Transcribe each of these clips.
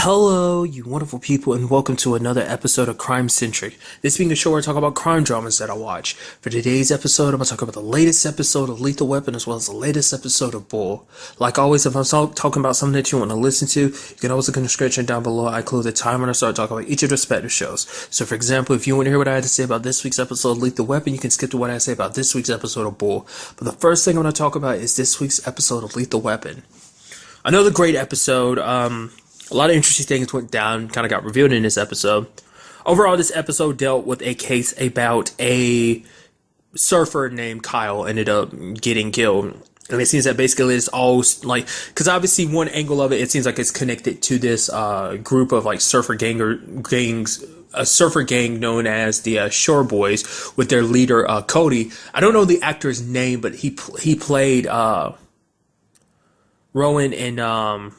Hello, you wonderful people, and welcome to another episode of Crime Centric. This being a show where I talk about crime dramas that I watch. For today's episode, I'm going to talk about the latest episode of Lethal Weapon as well as the latest episode of Bull. Like always, if I'm talking about something that you want to listen to, you can always look in the description down below. I include the time when I start talking about each of the respective shows. So, for example, if you want to hear what I had to say about this week's episode of Lethal Weapon, you can skip to what I say about this week's episode of Bull. But the first thing I'm going to talk about is this week's episode of Lethal Weapon. Another great episode. A lot of interesting things went down, kind of got revealed in this episode. Overall, this episode dealt with a case about a surfer named Kyle ended up getting killed. And it seems that basically it's all like, because obviously one angle of it, it seems like it's connected to this group of like surfer gangs, a surfer gang known as the Shore Boys with their leader, Cody. I don't know the actor's name, but he played Rowan in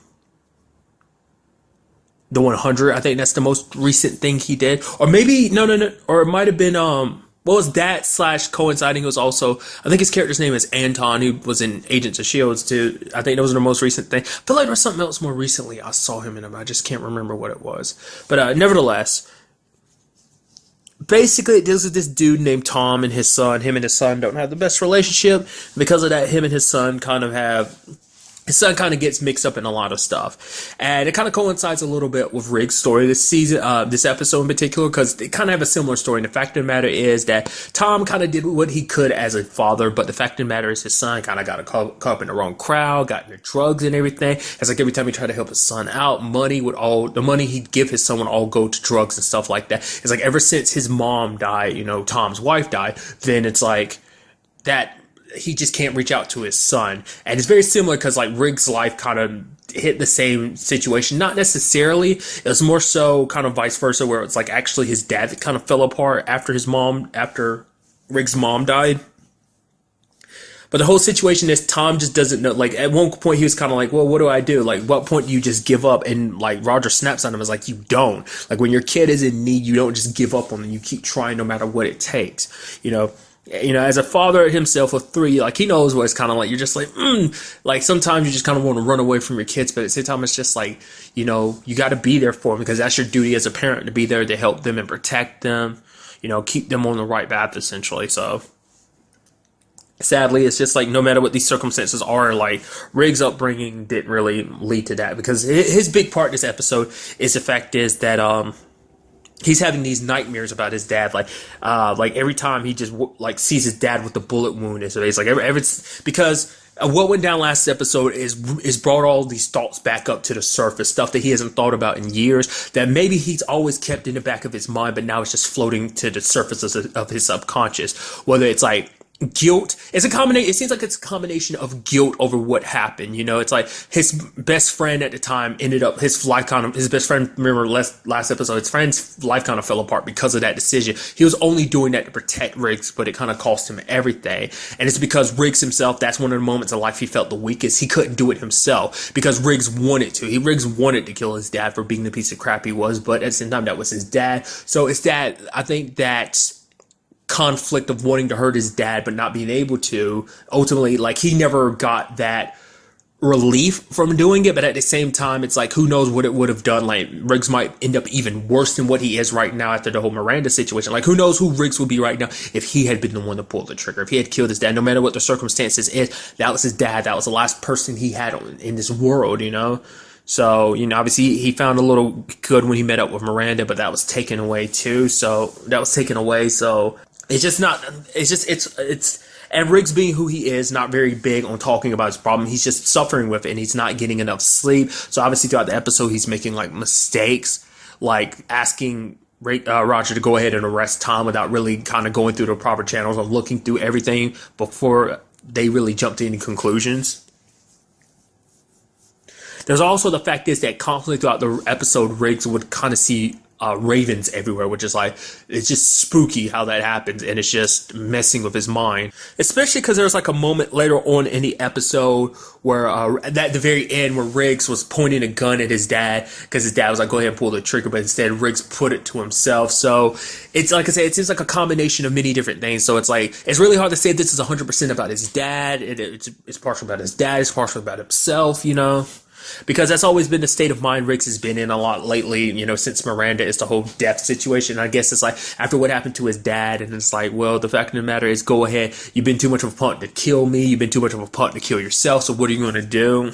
the 100. I think that's the most recent thing he did. Or maybe, no. Or it might have been, what was that / coinciding? It was also, I think his character's name is Anton, who was in Agents of S.H.I.E.L.D. too. I think that was the most recent thing. I feel like there was something else more recently I saw him in. I just can't remember what it was. But nevertheless, basically it deals with this dude named Tom and his son. Him and his son don't have the best relationship. Because of that, him and his son kind of gets mixed up in a lot of stuff, and it kind of coincides a little bit with Riggs' story this season, this episode in particular, because they kind of have a similar story. And the fact of the matter is that Tom kind of did what he could as a father, but the fact of the matter is his son kind of got caught up in the wrong crowd, got into drugs and everything. It's like every time he tried to help his son out, the money he'd give his son would all go to drugs and stuff like that. It's like ever since his mom died, Tom's wife died, then it's like that. He just can't reach out to his son. And it's very similar because like Riggs' life kind of hit the same situation. Not necessarily. It was more so kind of vice versa, where it's like actually his dad that kind of fell apart after Riggs' mom died. But the whole situation is Tom just doesn't know. Like at one point he was kind of like, well, what do I do? Like what point do you just give up? And like Roger snaps on him, is like, you don't. Like when your kid is in need, you don't just give up on them. You keep trying no matter what it takes, as a father himself of 3, like he knows what it's kind of like. You're just like, like sometimes you just kind of want to run away from your kids, but at the same time, it's just like, you got to be there for them because that's your duty as a parent, to be there to help them and protect them, keep them on the right path essentially. So sadly, it's just like no matter what these circumstances are, like Riggs' upbringing didn't really lead to that, because his big part in this episode is the fact is that he's having these nightmares about his dad, like every time he just sees his dad with the bullet wound. And so it's like because what went down last episode is brought all these thoughts back up to the surface, stuff that he hasn't thought about in years, that maybe he's always kept in the back of his mind, but now it's just floating to the surface of his subconscious. Whether it's like guilt, it seems like it's a combination of guilt over what happened. It's like his best friend at the time his best friend, remember last episode, his friend's life kind of fell apart because of that decision. He was only doing that to protect Riggs, but it kind of cost him everything. And it's because Riggs himself, that's one of the moments in life he felt the weakest. He couldn't do it himself because Riggs wanted to. Riggs wanted to kill his dad for being the piece of crap he was, but at the same time, that was his dad. So it's that, I think that conflict of wanting to hurt his dad but not being able to, ultimately, like he never got that relief from doing it. But at the same time, it's like, who knows what it would have done. Like Riggs might end up even worse than what he is right now after the whole Miranda situation. Like who knows who Riggs would be right now if he had been the one to pull the trigger, if he had killed his dad. No matter what the circumstances is, that was his dad, that was the last person he had in this world. So, obviously he found a little good when he met up with Miranda, but that was taken away too. So and Riggs, being who he is, not very big on talking about his problem. He's just suffering with it, and he's not getting enough sleep. So obviously throughout the episode, he's making like mistakes, like asking Roger to go ahead and arrest Tom without really kind of going through the proper channels of looking through everything before they really jump to any conclusions. There's also the fact is that constantly throughout the episode, Riggs would kind of see ravens everywhere, which is like, it's just spooky how that happens, and it's just messing with his mind. Especially because there's like a moment later on in the episode where at the very end, where Riggs was pointing a gun at his dad because his dad was like, go ahead and pull the trigger, but instead Riggs put it to himself. So it's like I said, it seems like a combination of many different things. So it's like, it's really hard to say this is 100% about his dad. It's partial about his dad, it's partial about himself, because that's always been the state of mind Riggs has been in a lot lately, since Miranda, is the whole death situation. I guess it's like after what happened to his dad, and it's like, well, the fact of the matter is, go ahead, you've been too much of a punk to kill me, you've been too much of a punk to kill yourself, so what are you going to do?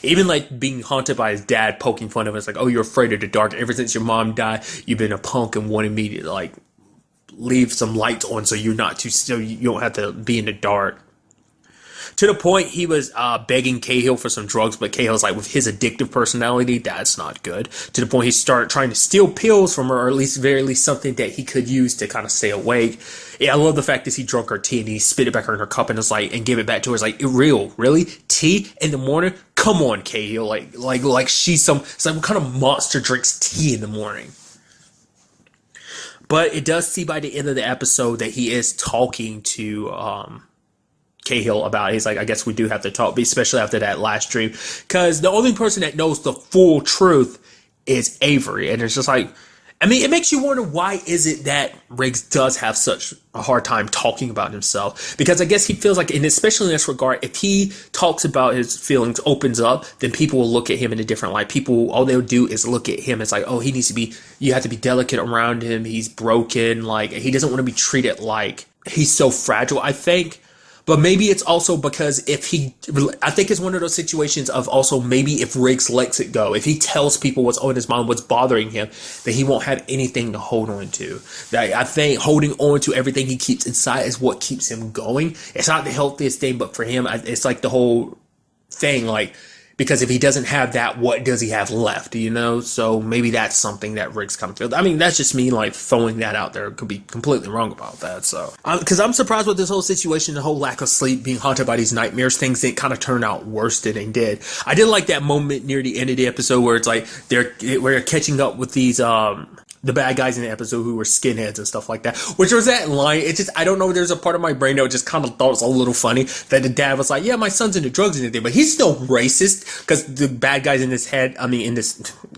Even like being haunted by his dad poking fun of him, it's like, oh, you're afraid of the dark. Ever since your mom died, you've been a punk and wanted me to like leave some lights on so you don't have to be in the dark. To the point he was begging Cahill for some drugs, but Cahill's like, with his addictive personality, that's not good. To the point he started trying to steal pills from her, or at least very least something that he could use to kind of stay awake. Yeah, I love the fact that he drunk her tea and he spit it back in her cup and and gave it back to her. It's like, really? Tea in the morning? Come on, Cahill. Like she's it's like, what kind of monster drinks tea in the morning? But it does see by the end of the episode that he is talking to Cahill about it. He's like, I guess we do have to talk, especially after that last dream, because the only person that knows the full truth is Avery. And it's just like, I mean, it makes you wonder, why is it that Riggs does have such a hard time talking about himself? Because I guess he feels like, and especially in this regard, if he talks about his feelings, opens up, then people will look at him in a different light. People, all they'll do is look at him. It's like, oh, you have to be delicate around him. He's broken. Like, he doesn't want to be treated like he's so fragile, I think. But maybe it's also because I think it's one of those situations of also maybe if Riggs lets it go, if he tells people what's on his mind, what's bothering him, then he won't have anything to hold on to. I think holding on to everything he keeps inside is what keeps him going. It's not the healthiest thing, but for him, it's like the whole thing, like, because if he doesn't have that, what does he have left, So maybe that's something that Riggs kind of feels. I mean, that's just me, like, throwing that out there. Could be completely wrong about that, so. Because I'm surprised with this whole situation, the whole lack of sleep, being haunted by these nightmares, things that kind of turned out worse than they did. I did like that moment near the end of the episode where it's like, we're catching up with these, the bad guys in the episode who were skinheads and stuff like that, which was that line. It's just, I don't know, there's a part of my brain that just kind of thought it was a little funny that the dad was like, yeah, my son's into drugs and everything, but he's still racist, because the bad guys in this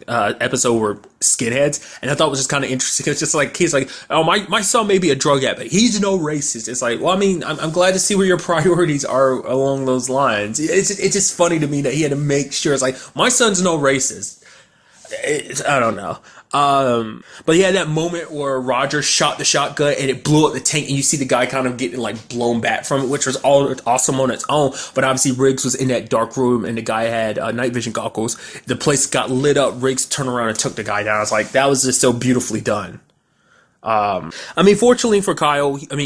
episode were skinheads, and I thought it was just kind of interesting. It's just like, he's like, oh, my son may be a drug addict, but he's no racist. It's like, well, I mean, I'm glad to see where your priorities are along those lines. It's just funny to me that he had to make sure, it's like, my son's no racist. I don't know. But yeah, that moment where Roger shot the shotgun and it blew up the tank, and you see the guy kind of getting like blown back from it, which was all awesome on its own. But obviously Riggs was in that dark room and the guy had night vision goggles. The place got lit up. Riggs turned around and took the guy down. I was like, that was just so beautifully done. I mean, fortunately for Alston,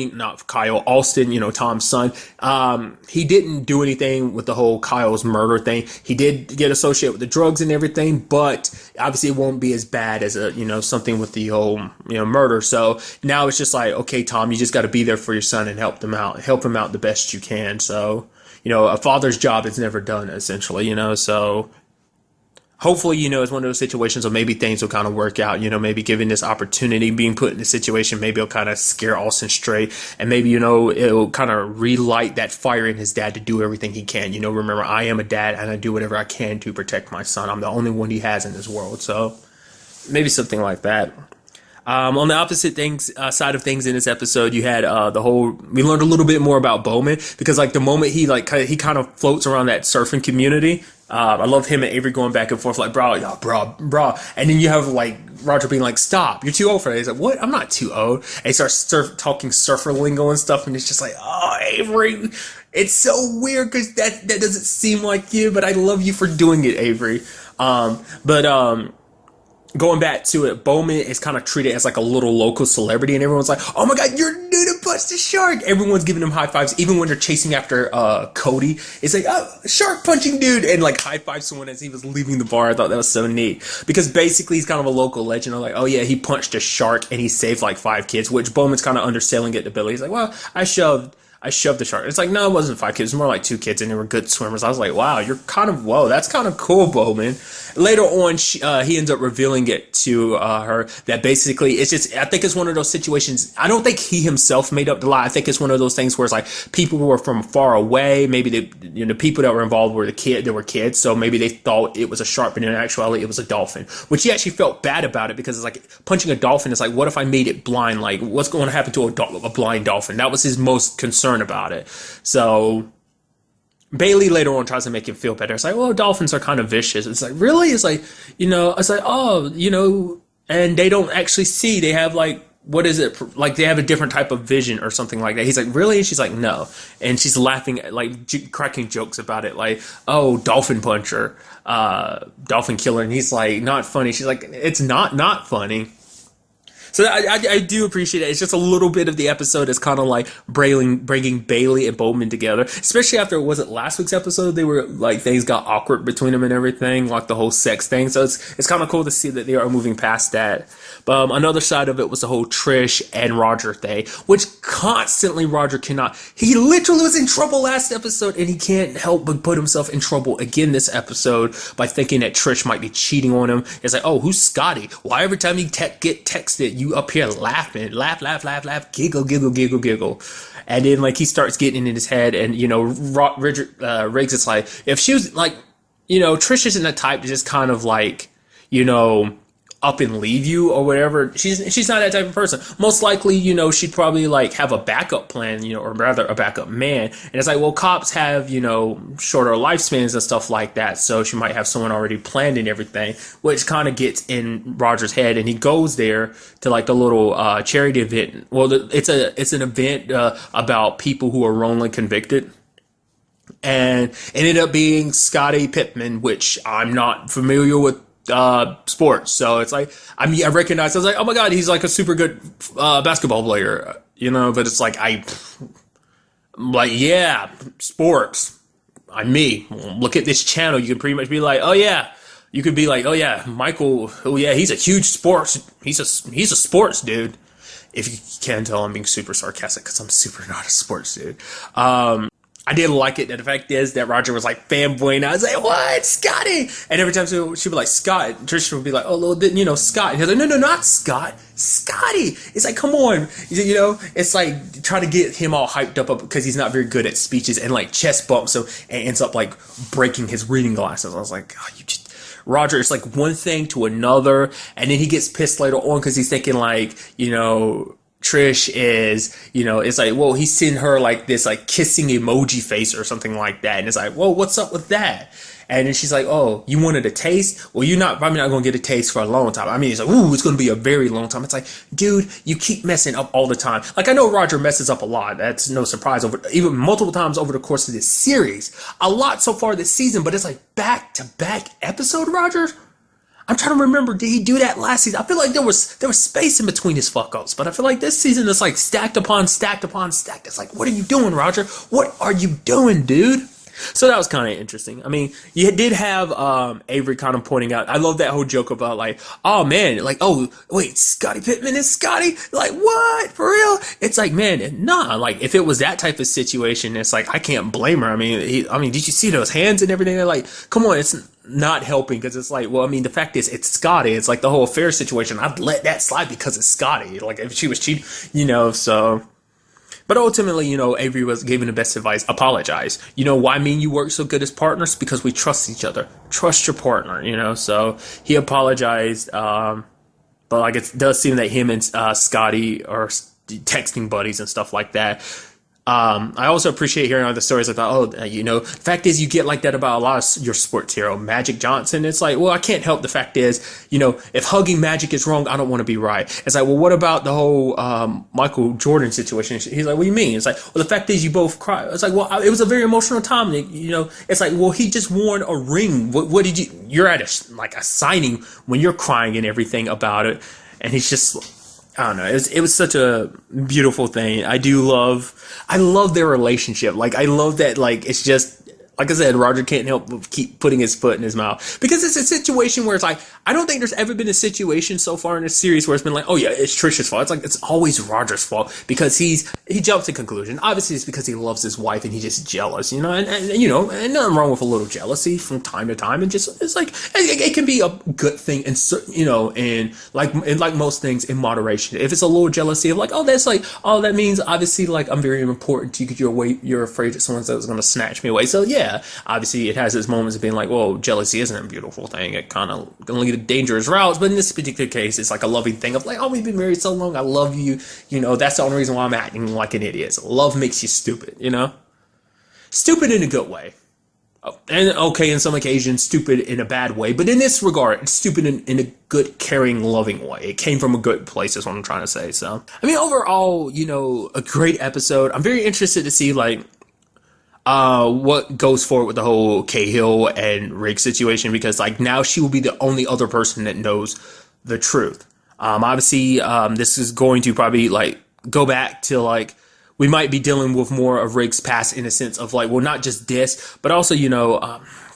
Tom's son, he didn't do anything with the whole Kyle's murder thing. He did get associated with the drugs and everything, but obviously it won't be as bad as something with the whole, murder. So now it's just like, okay, Tom, you just got to be there for your son and help him out the best you can. So, a father's job is never done, essentially, so hopefully, it's one of those situations where maybe things will kind of work out, maybe given this opportunity, being put in this situation, maybe it'll kind of scare Austin straight, and maybe, it'll kind of relight that fire in his dad to do everything he can. Remember, I am a dad and I do whatever I can to protect my son. I'm the only one he has in this world. So maybe something like that. On the opposite side of things in this episode, you had we learned a little bit more about Bowman, because like the moment he kind of floats around that surfing community. I love him and Avery going back and forth like, bro. And then you have like Roger being like, stop, you're too old for that. He's like, what? I'm not too old. And he starts talking surfer lingo and stuff. And it's just like, oh, Avery, it's so weird because that doesn't seem like you, but I love you for doing it, Avery. Going back to it, Bowman is kind of treated as like a little local celebrity, and everyone's like, oh my god, you're new to Punch the Shark. Everyone's giving him high fives, even when they're chasing after Cody. It's like, oh, shark punching dude, and like high five someone as he was leaving the bar. I thought that was so neat, because basically he's kind of a local legend. I'm like, oh yeah, he punched a shark and he saved like 5 kids, which Bowman's kind of underselling it to Billy. He's like, well, I shoved the shark. It's like, no, it wasn't 5 kids. It was more like 2 kids, and they were good swimmers. I was like, wow, that's kind of cool, Bowman. Later on, he ends up revealing it to her that basically it's just, I think it's one of those situations. I don't think he himself made up the lie. I think it's one of those things where it's like people were from far away. Maybe the people that were involved were they were kids, so maybe they thought it was a shark, but in actuality it was a dolphin. Which he actually felt bad about it, because it's like punching a dolphin is like, what if I made it blind? Like, what's going to happen to a blind dolphin? That was his most concern about it. So Bailey later on tries to make him feel better. It's like, well, dolphins are kind of vicious. It's like, really? It's like, it's like, oh, and they don't actually see. They have like, what is it? Like they have a different type of vision or something like that. He's like, really? And she's like, no. And she's laughing, like cracking jokes about it. Like, oh, dolphin puncher, dolphin killer. And he's like, not funny. She's like, it's not funny. So I do appreciate it. It's just a little bit of the episode is kind of like bringing Bailey and Bowman together, especially after, was it last week's episode? They were like, things got awkward between them and everything, like the whole sex thing. So it's kind of cool to see that they are moving past that. But another side of it was the whole Trish and Roger thing, which constantly Roger cannot. He literally was in trouble last episode, and he can't help but put himself in trouble again this episode by thinking that Trish might be cheating on him. It's like, oh, who's Scotty? Why every time you get texted, you up here laughing, laugh, giggle. And then like he starts getting in his head, and Riggs is like, if she was like, Trish isn't the type to just kind of like, up and leave you or whatever. She's not that type of person. Most likely, she'd probably like have a backup plan, or rather a backup man. And it's like, well, cops have, shorter lifespans and stuff like that. So she might have someone already planned and everything, which kind of gets in Roger's head. And he goes there to like the little charity event. Well, it's an event about people who are wrongly convicted. And it ended up being Scottie Pippen, which I'm not familiar with sports, so it's like I recognize. I was like, oh my god, he's like a super good basketball player, But it's like yeah, sports. I'm me. Look at this channel. You can pretty much be like, oh yeah. You could be like, oh yeah, Michael. Oh yeah, he's a huge sports. He's a sports dude. If you can't tell, I'm being super sarcastic because I'm super not a sports dude. I did like it. And the fact is that Roger was like fanboying. I was like, what? Scotty? And every time she'd be like, Scott. Trish would be like, oh, Scott. And he was like, no, not Scott. Scotty. It's like, come on. It's like trying to get him all hyped up because he's not very good at speeches and like chest bumps. So and ends up like breaking his reading glasses. I was like, oh, Roger, it's like one thing to another. And then he gets pissed later on because he's thinking like, Trish is, it's like, well, he's sending her like this like kissing emoji face or something like that. And it's like, well, what's up with that? And then she's like, oh, you wanted a taste? Well, probably not going to get a taste for a long time. I mean, it's like, ooh, it's going to be a very long time. It's like, dude, you keep messing up all the time. Like, I know Roger messes up a lot. That's no surprise, even multiple times over the course of this series. A lot so far this season, but it's like back-to-back episode, Roger? I'm trying to remember, did he do that last season? I feel like there was space in between his fuck-ups, but I feel like this season is like stacked upon stacked upon stacked. It's like, what are you doing, Roger? What are you doing, dude? So that was kind of interesting. I mean, you did have Avery kind of pointing out. I love that whole joke about like, oh man, like, oh wait, Scottie Pippen is Scotty? Like what? For real? It's like, man, nah. Like if it was that type of situation, it's like I can't blame her. I mean, did you see those hands and everything? They're like, come on, it's not helping because it's like, well, I mean, the fact is, it's Scotty. It's like the whole affair situation. I'd let that slide because it's Scotty. Like if she was cheating, so. But ultimately, Avery gave him the best advice. Apologize. Why me and you work so good as partners? Because we trust each other. Trust your partner, So he apologized. But like it does seem that him and Scotty are texting buddies and stuff like that. I also appreciate hearing other stories about, the fact is you get like that about a lot of your sports hero, Magic Johnson. It's like, well, I can't help. The fact is, if hugging Magic is wrong, I don't want to be right. It's like, well, what about the whole Michael Jordan situation? He's like, what do you mean? It's like, well, the fact is you both cry. It's like, well, it was a very emotional time. It's like, well, he just worn a ring. What did you're at a signing when you're crying and everything about it. And he's just, I don't know. It was such a beautiful thing. I love their relationship. Like, I love that, like, it's just, like I said, Roger can't help but keep putting his foot in his mouth. Because it's a situation where it's like, I don't think there's ever been a situation so far in this series where it's been like, oh yeah, it's Trish's fault. It's like, it's always Roger's fault because he jumps to conclusion. Obviously, it's because he loves his wife and he's just jealous, and nothing wrong with a little jealousy from time to time. And just, it's like, it can be a good thing, and and like most things in moderation. If it's a little jealousy of like, oh, that's like, oh, that means obviously like I'm very important to you. You're afraid that someone's going to snatch me away. So yeah. Obviously, it has its moments of being like, well, jealousy isn't a beautiful thing. It kind of can lead to dangerous routes. But in this particular case, it's like a loving thing of like, oh, we've been married so long. I love you. That's the only reason why I'm acting like an idiot. So love makes you stupid, Stupid in a good way. And okay, in some occasions, stupid in a bad way. But in this regard, it's stupid in a good, caring, loving way. It came from a good place, is what I'm trying to say. So, I mean, overall, a great episode. I'm very interested to see, like, what goes forward with the whole Cahill and Riggs situation, because, like, now she will be the only other person that knows the truth. Obviously, this is going to probably, like, go back to, like, we might be dealing with more of Riggs' past in a sense of, like, well, not just this, but also,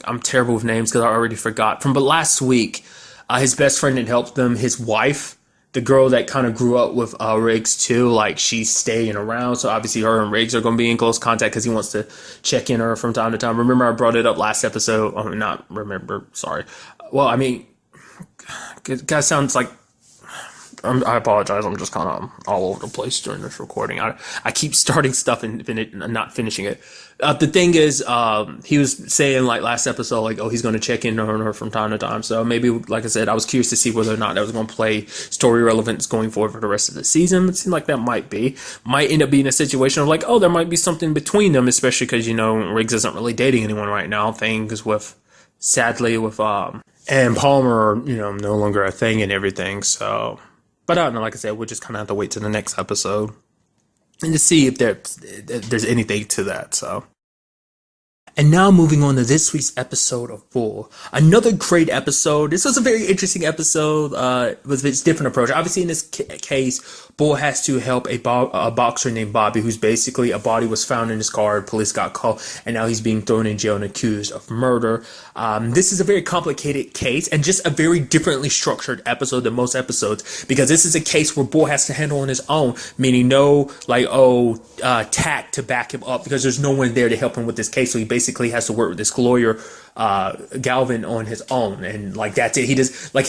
I'm terrible with names because I already forgot. But last week, his best friend had helped them. His wife, the girl that kind of grew up with Riggs too, like, she's staying around. So obviously her and Riggs are going to be in close contact because he wants to check in on her from time to time. Remember, I brought it up last episode. Oh, not remember. Sorry. Well, I mean, it kind of sounds like, I apologize. I'm just kind of all over the place during this recording. I keep starting stuff and not finishing it. The thing is, he was saying, like, last episode, like, oh, he's going to check in on her from time to time. So maybe, like I said, I was curious to see whether or not that was going to play story relevance going forward for the rest of the season. It seemed like that might end up being a situation of, like, oh, there might be something between them, especially because, Riggs isn't really dating anyone right now. Things sadly, and Palmer, no longer a thing and everything. So. But I don't know, like I said, we'll just kind of have to wait to the next episode and to see if there's anything to that. So, and now moving on to this week's episode of Bull. Another great episode. This was a very interesting episode with its different approach. Obviously, in this case, Bull has to help a boxer named Bobby, who's basically a body was found in his car. Police got called, and now he's being thrown in jail and accused of murder. This is a very complicated case and just a very differently structured episode than most episodes, because this is a case where Bull has to handle on his own, meaning no, like, tack to back him up, because there's no one there to help him with this case. So he basically has to work with this lawyer, Galvin, on his own, and, like, that's it. He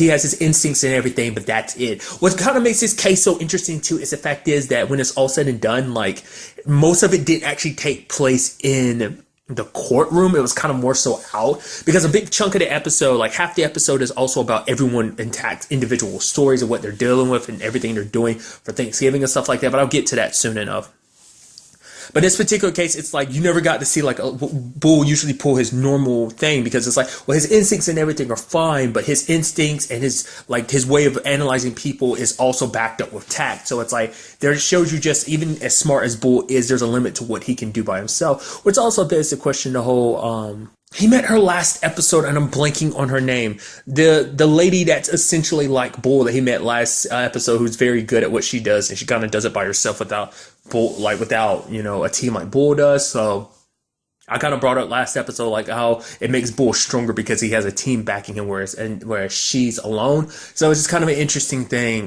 has his instincts and everything, but that's it. What kind of makes this case so interesting too is the fact is that when it's all said and done, like, most of it didn't actually take place in the courtroom. It was kind of more so out, because a big chunk of the episode, like half the episode, is also about everyone intact, individual stories of what they're dealing with and everything they're doing for Thanksgiving and stuff like that. But I'll get to that soon enough. But in this particular case, it's like you never got to see, like, a Bull usually pull his normal thing, because it's like, well, his instincts and everything are fine, but his instincts and his way of analyzing people is also backed up with tact. So it's like, there shows you just, even as smart as Bull is, there's a limit to what he can do by himself, which also begs the question, the whole, he met her last episode, and I'm blanking on her name. The lady that's essentially like Bull that he met last episode, who's very good at what she does, and she kind of does it by herself without a team like Bull does. So I kind of brought up last episode, like, how it makes Bull stronger because he has a team backing him, whereas she's alone. So it's just kind of an interesting thing.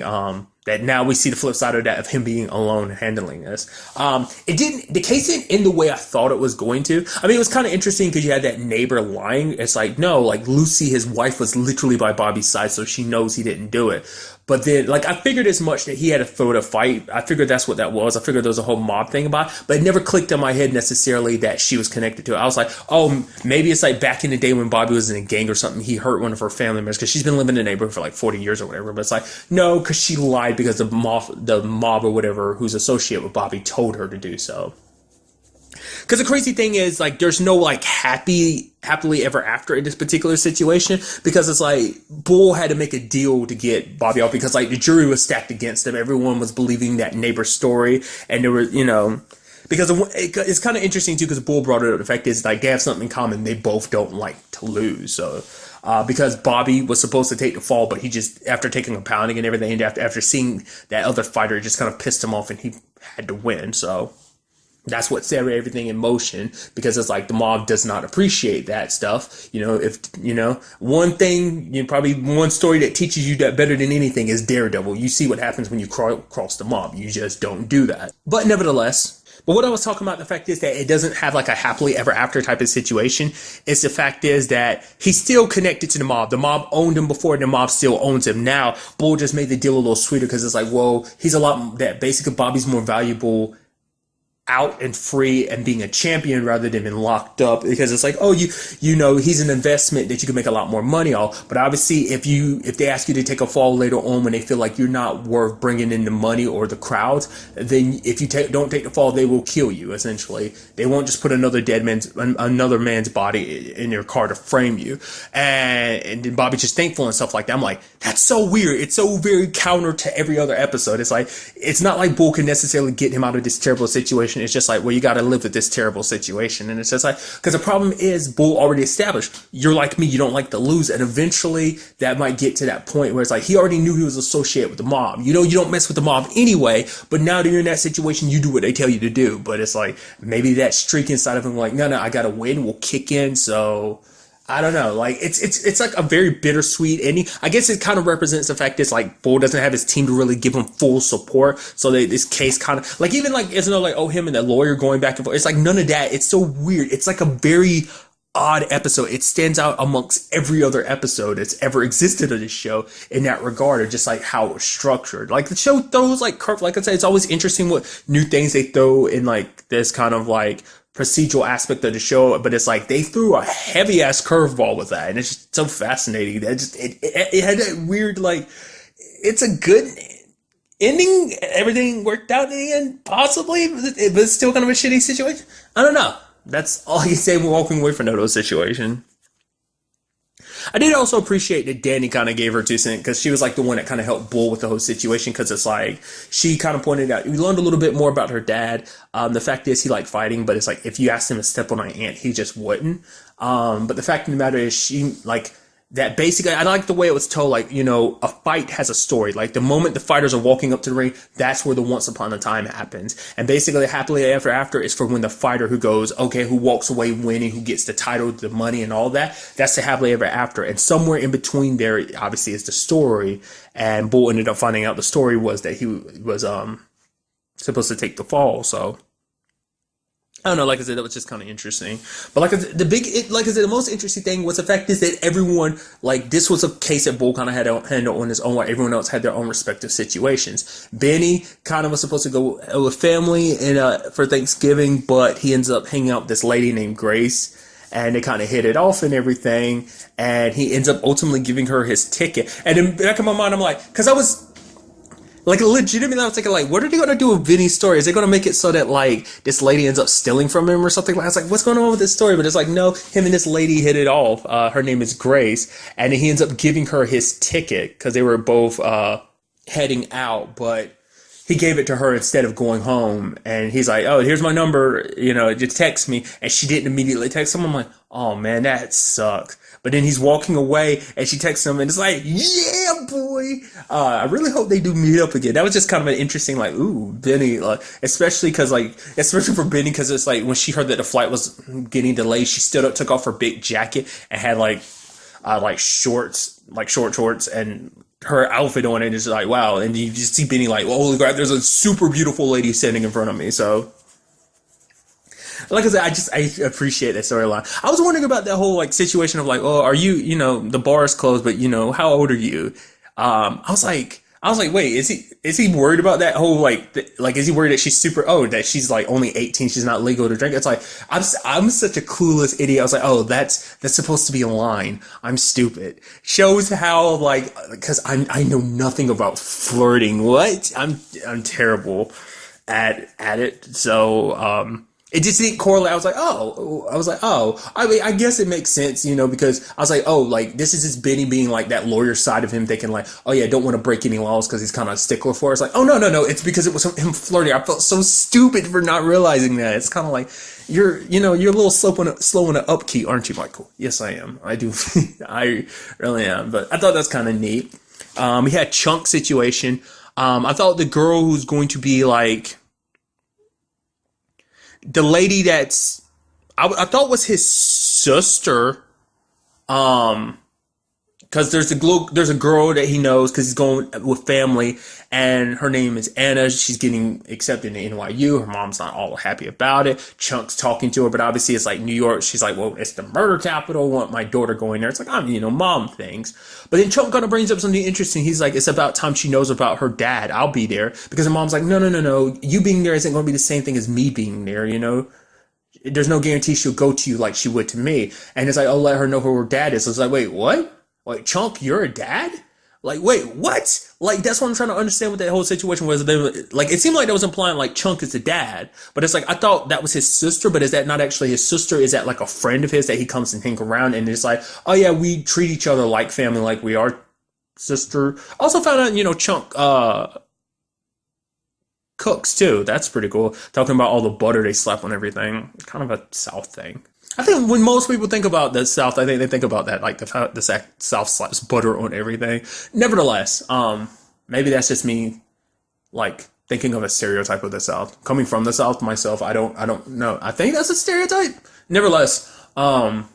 That now we see the flip side of that, of him being alone handling this. The case didn't end the way I thought it was going to. I mean, it was kind of interesting because you had that neighbor lying. It's like, no, like, Lucy, his wife, was literally by Bobby's side, so she knows he didn't do it. But then, like, I figured as much that he had to throw the fight. I figured that's what that was. I figured there was a whole mob thing about it, but it never clicked in my head necessarily that she was connected to it. I was like, oh, maybe it's like back in the day when Bobby was in a gang or something, he hurt one of her family members, because she's been living in the neighborhood for like 40 years or whatever. But it's like, no, because she lied because the mob or whatever who's associated with Bobby told her to do so. Because the crazy thing is, like, there's no, like, happily ever after in this particular situation, because it's like Bull had to make a deal to get Bobby off, because, like, the jury was stacked against him. Everyone was believing that neighbor's story, and there were, because it's kind of interesting too, because Bull brought it up. The fact is, like, they have something in common. They both don't like to lose. So because Bobby was supposed to take the fall, but he just, after taking a pounding and everything, and after seeing that other fighter, it just kind of pissed him off, and he had to win. So that's what set everything in motion, because it's like the mob does not appreciate that stuff. One story that teaches you that better than anything is Daredevil. You see what happens when you cross the mob. You just don't do that. But nevertheless, what I was talking about, the fact is that it doesn't have like a happily ever after type of situation. It's the fact is that he's still connected to the mob. The mob owned him before, and the mob still owns him now. Bull just made the deal a little sweeter, because it's like, well, he's a lot that basically Bobby's more valuable out and free and being a champion rather than being locked up, because it's like, oh, you know, he's an investment that you can make a lot more money off. But obviously if they ask you to take a fall later on when they feel like you're not worth bringing in the money or the crowds, then if you don't take the fall, they will kill you. Essentially, they won't just put another man's body in your car to frame you. And then Bobby's just thankful and stuff like that. I'm like, that's so weird. It's so very counter to every other episode. It's like, it's not like Bull can necessarily get him out of this terrible situation. It's just like, well, you got to live with this terrible situation. And it's just like, because the problem is Bull already established, you're like me, you don't like to lose. And eventually that might get to that point where it's like, he already knew he was associated with the mob. You know, you don't mess with the mob anyway, but now that you're in that situation, you do what they tell you to do. But it's like, maybe that streak inside of him, like, no, I got to win, will kick in. So I don't know. Like, it's like a very bittersweet ending. I guess it kind of represents the fact that, like, Bull doesn't have his team to really give him full support. So this case kind of, like, even like, isn't it like, oh, him and the lawyer going back and forth? It's like none of that. It's so weird. It's like a very odd episode. It stands out amongst every other episode that's ever existed on this show in that regard, or just like how it was structured. Like, the show throws like curve. Like I said, it's always interesting what new things they throw in, like, this kind of like procedural aspect of the show, but it's like they threw a heavy ass curveball with that, and it's just so fascinating. That just it had that weird, like, it's a good ending. Everything worked out in the end, possibly, but it's still kind of a shitty situation. I don't know. That's all I can say when walking away from that situation. I did also appreciate that Danny kind of gave her 2 cents, because she was like the one that kind of helped Bull with the whole situation, because it's like, she kind of pointed out, we learned a little bit more about her dad. The fact is, he liked fighting, but it's like, if you asked him to step on an ant, he just wouldn't. But the fact of the matter is, she, like, that basically, I like the way it was told, like, you know, a fight has a story. Like, the moment the fighters are walking up to the ring, that's where the once upon a time happens. And basically, happily ever after is for when the fighter who goes, okay, who walks away winning, who gets the title, the money, and all that, that's the happily ever after. And somewhere in between there, obviously, is the story. And Bull ended up finding out the story was that he was supposed to take the fall, so I don't know, like I said, that was just kind of interesting. But like I said, the most interesting thing was the fact is that everyone, like, this was a case that Bull kind of had to handle on his own, while everyone else had their own respective situations. Benny kind of was supposed to go with family for Thanksgiving, but he ends up hanging out with this lady named Grace, and they kind of hit it off and everything, and he ends up ultimately giving her his ticket. And in the back of my mind, I'm like, because I was, like, legitimately, I was thinking, like, what are they going to do with Vinny's story? Is they going to make it so that, like, this lady ends up stealing from him or something? I was like, what's going on with this story? But it's like, no, him and this lady hit it off. Her name is Grace. And he ends up giving her his ticket because they were both heading out. But he gave it to her instead of going home. And he's like, oh, here's my number. You know, just text me. And she didn't immediately text him. I'm like, oh, man, that sucks. But then he's walking away, and she texts him, and it's like, yeah, boy. I really hope they do meet up again. That was just kind of an interesting, like, ooh, Benny, especially for Benny, because it's like, when she heard that the flight was getting delayed, she stood up, took off her big jacket, and had shorts, like short shorts, and her outfit on it is like, wow. And you just see Benny like, well, holy crap, there's a super beautiful lady standing in front of me. So, like I said, I appreciate that storyline. I was wondering about that whole, like, situation of, like, oh, are you, you know, the bar is closed, but, you know, how old are you? I was like, wait, is he worried about that whole, like, is he worried that she's super old, that she's, like, only 18, she's not legal to drink? It's like, I'm such a clueless idiot. I was like, oh, that's supposed to be a line. I'm stupid. Shows how, like, because I know nothing about flirting. What? I'm terrible at it. So, it just didn't correlate. I was like, oh. I mean, I guess it makes sense, you know, because I was like, oh, like, this is just Benny being like that lawyer side of him thinking like, oh yeah, don't want to break any laws because he's kind of a stickler for it. It's like, oh, no. It's because it was him flirting. I felt so stupid for not realizing that. It's kind of like, you're a little slow in the upkeep, aren't you, Michael? Yes, I am. I do. I really am. But I thought that's kind of neat. We had Chunk situation. I thought the girl who's going to be like, the lady I thought was his sister, because there's a girl that he knows because he's going with family, and her name is Anna. She's getting accepted to NYU. Her mom's not all happy about it. Chunk's talking to her, but obviously it's like New York. She's like, well, it's the murder capital. I want my daughter going there. It's like, mom things. But then Chunk kind of brings up something interesting. He's like, it's about time she knows about her dad. I'll be there, because her mom's like, no. You being there isn't going to be the same thing as me being there. There's no guarantee she'll go to you like she would to me. And it's like, oh, let her know who her dad is. So it's like, wait, what? Like, Chunk, you're a dad? Like, wait, what? Like, that's what I'm trying to understand what that whole situation was. Like, it seemed like that was implying, like, Chunk is the dad. But it's like, I thought that was his sister, but is that not actually his sister? Is that, like, a friend of his that he comes and hang around? And it's like, oh, yeah, we treat each other like family, like we are sister. Also found out, Chunk, cooks, too. That's pretty cool. Talking about all the butter they slap on everything. Kind of a South thing. I think when most people think about the South, I think they think about that, like the South slaps butter on everything. Nevertheless, maybe that's just me, like, thinking of a stereotype of the South. Coming from the South myself, I don't know. I think that's a stereotype. Nevertheless, not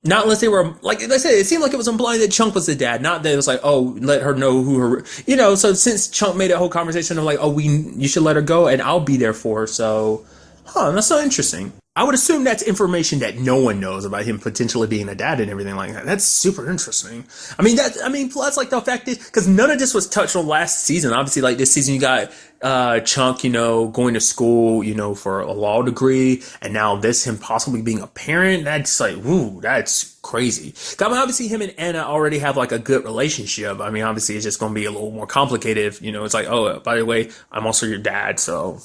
unless they were, like I said, it seemed like it was implying that Chunk was the dad, not that it was like, oh, let her know who her, so since Chunk made that whole conversation of like, oh, you should let her go and I'll be there for her, so, that's so interesting. I would assume that's information that no one knows about him potentially being a dad and everything like that. That's super interesting. Plus, like, the fact is, because none of this was touched on last season. Obviously, like, this season you got Chunk, going to school, for a law degree, and now him possibly being a parent. That's like, woo, that's crazy. Obviously, him and Anna already have, like, a good relationship. Obviously, it's just going to be a little more complicated. It's like, oh, by the way, I'm also your dad, so.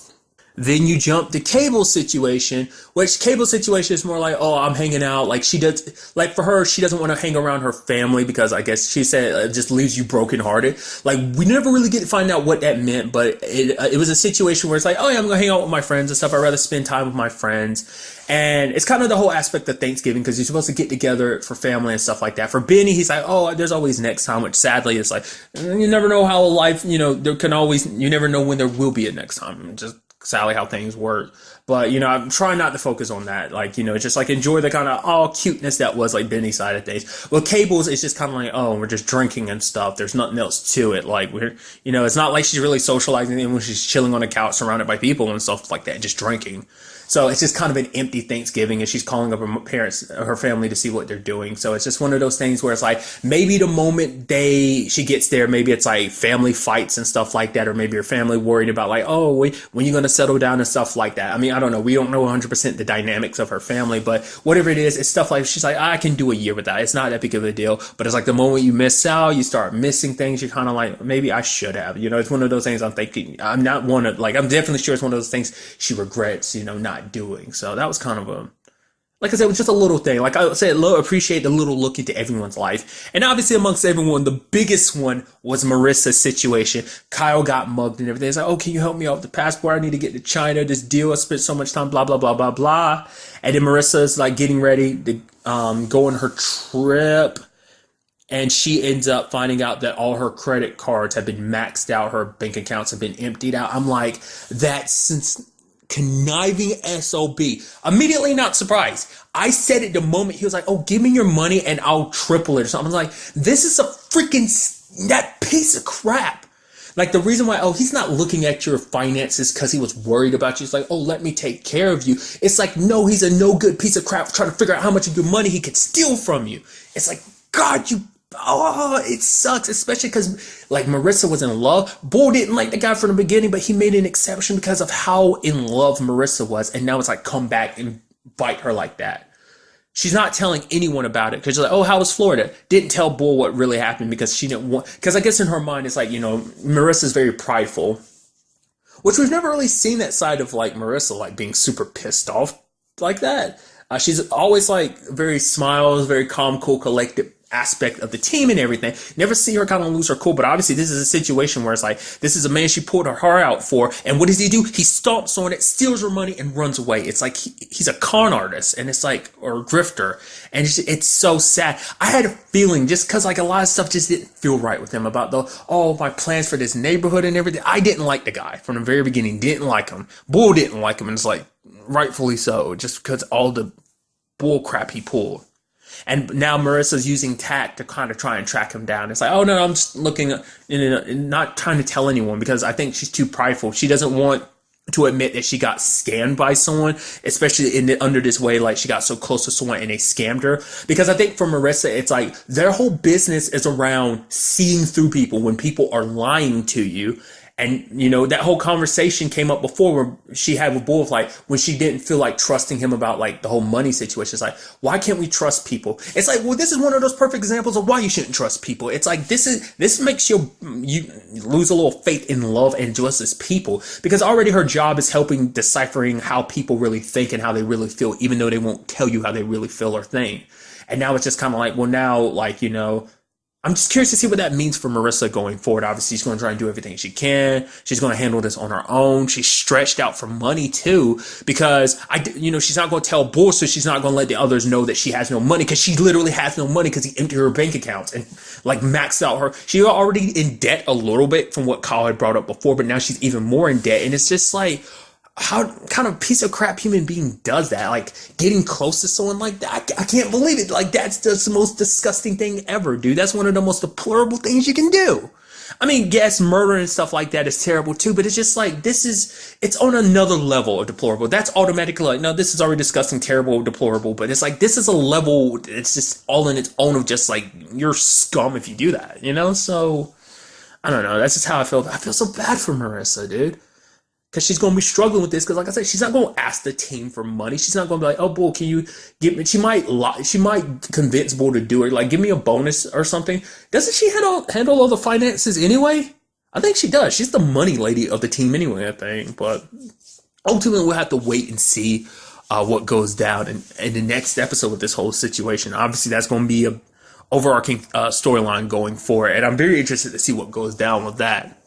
Then you jump to Cable's situation, which Cable's situation is more like, oh, I'm hanging out. Like, she does, like, for her, she doesn't want to hang around her family because I guess she said it just leaves you brokenhearted. Like, we never really get to find out what that meant, but it was a situation where it's like, oh, yeah, I'm going to hang out with my friends and stuff. I'd rather spend time with my friends. And it's kind of the whole aspect of Thanksgiving because you're supposed to get together for family and stuff like that. For Benny, he's like, oh, there's always next time, which sadly is like, you never know how life, there can always, you never know when there will be a next time. Just sadly how things work. But, I'm trying not to focus on that. Like, just like enjoy the kind of cuteness that was like Benny's side of things. Well, Cable's is just kind of like, oh, we're just drinking and stuff. There's nothing else to it. Like it's not like she's really socializing when she's chilling on a couch surrounded by people and stuff like that, just drinking. So it's just kind of an empty Thanksgiving, and she's calling up her family to see what they're doing. So it's just one of those things where it's like, maybe the moment she gets there, maybe it's like family fights and stuff like that, or maybe her family worried about like, oh, when you going to settle down and stuff like that. I don't know. We don't know 100% the dynamics of her family, but whatever it is, it's stuff like, she's like, I can do a year without it. It's not that big of a deal. But it's like the moment you miss out, you start missing things. You're kind of like, maybe I should have, it's one of those things I'm thinking, I'm definitely sure it's one of those things she regrets, not doing. So that was kind of like I said, it was just a little thing. Like I said, appreciate the little look into everyone's life. And obviously amongst everyone, the biggest one was Marissa's situation. Kyle got mugged and everything. It's like, oh, can you help me out with the passport? I need to get to China. This deal, I spent so much time, blah, blah, blah, blah, blah. And then Marissa's like getting ready to go on her trip. And she ends up finding out that all her credit cards have been maxed out. Her bank accounts have been emptied out. I'm like, that's conniving SOB. Immediately not surprised. I said it the moment he was like, oh, give me your money and I'll triple it or something. I was like, this is a freaking, that piece of crap. Like the reason why, oh, he's not looking at your finances because he was worried about you. It's like, oh, let me take care of you. It's like, no, he's a no good piece of crap trying to figure out how much of your money he could steal from you. It's like, God, it sucks, especially because like Marissa was in love. Bull didn't like the guy from the beginning, but he made an exception because of how in love Marissa was. And now it's like, come back and bite her like that. She's not telling anyone about it because she's like, oh, how was Florida? Didn't tell Bull what really happened because she didn't want, because I guess in her mind, it's like, Marissa's very prideful, which we've never really seen that side of like Marissa, like being super pissed off like that. She's always like very smiles, very calm, cool, collected aspect of the team and everything. Never see her kind of lose her cool, but obviously this is a situation where it's like, this is a man she pulled her heart out for, and what does he do? He stomps on it, steals her money, and runs away. It's like he's a con artist, and it's like, or a grifter, and it's so sad. I had a feeling, just because like a lot of stuff just didn't feel right with him about my plans for this neighborhood and everything. I didn't like the guy from the very beginning, didn't like him. Bull didn't like him, and it's like, rightfully so, just because all the bull crap he pulled. And now Marissa's using tact to kind of try and track him down. It's like, oh no, I'm just looking, not trying to tell anyone because I think she's too prideful. She doesn't want to admit that she got scammed by someone, especially under this way, like she got so close to someone and they scammed her. Because I think for Marissa, it's like their whole business is around seeing through people when people are lying to you. And, that whole conversation came up before where she had with Bull, like, when she didn't feel like trusting him about, like, the whole money situation. It's like, why can't we trust people? It's like, well, this is one of those perfect examples of why you shouldn't trust people. It's like, this makes you lose a little faith in love and just as people. Because already her job is helping deciphering how people really think and how they really feel, even though they won't tell you how they really feel or think. And now it's just kind of like, well, now, like, I'm just curious to see what that means for Marissa going forward. Obviously, she's going to try and do everything she can. She's going to handle this on her own. She's stretched out for money too, because she's not going to tell Bull, so she's not going to let the others know that she has no money, because she literally has no money because he emptied her bank accounts and like maxed out her. She was already in debt a little bit from what Kyle had brought up before, but now she's even more in debt. And it's just like, how kind of piece of crap human being does that? Like, getting close to someone like that, I can't believe it. Like, that's just the most disgusting thing ever, dude. That's one of the most deplorable things you can do. I mean, yes, murder and stuff like that is terrible too, but it's just like, it's on another level of deplorable. That's automatically like, no, this is already disgusting, terrible, deplorable, but it's like, this is a level, it's just all in its own of just like, you're scum if you do that, So, I don't know, that's just how I feel. I feel so bad for Marissa, dude. Because she's going to be struggling with this. Because like I said, she's not going to ask the team for money. She's not going to be like, oh, Bull, can you give me? She might lie. She might convince Bull to do it. Like, give me a bonus or something. Doesn't she handle all the finances anyway? I think she does. She's the money lady of the team anyway, I think. But ultimately, we'll have to wait and see what goes down in the next episode with this whole situation. Obviously, that's going to be a overarching storyline going forward. And I'm very interested to see what goes down with that.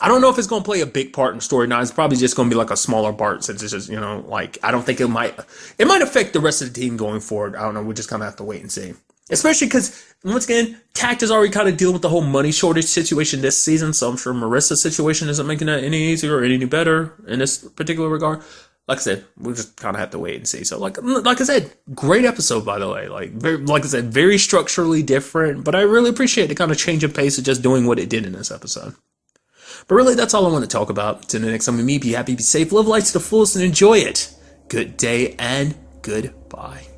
I don't know if it's going to play a big part in the story now. It's probably just going to be like a smaller part, since it's just, like, I don't think it might affect the rest of the team going forward. I don't know. We're just going to have to wait and see. Especially because, once again, Tact is already kind of dealing with the whole money shortage situation this season. So I'm sure Marissa's situation isn't making that any easier or any better in this particular regard. Like I said, we'll just kind of have to wait and see. So like I said, great episode, by the way. Like I said, very structurally different, but I really appreciate the kind of change of pace of just doing what it did in this episode. But really, that's all I want to talk about. Till the next time we meet, be happy, be safe, live life to the fullest, and enjoy it. Good day and goodbye.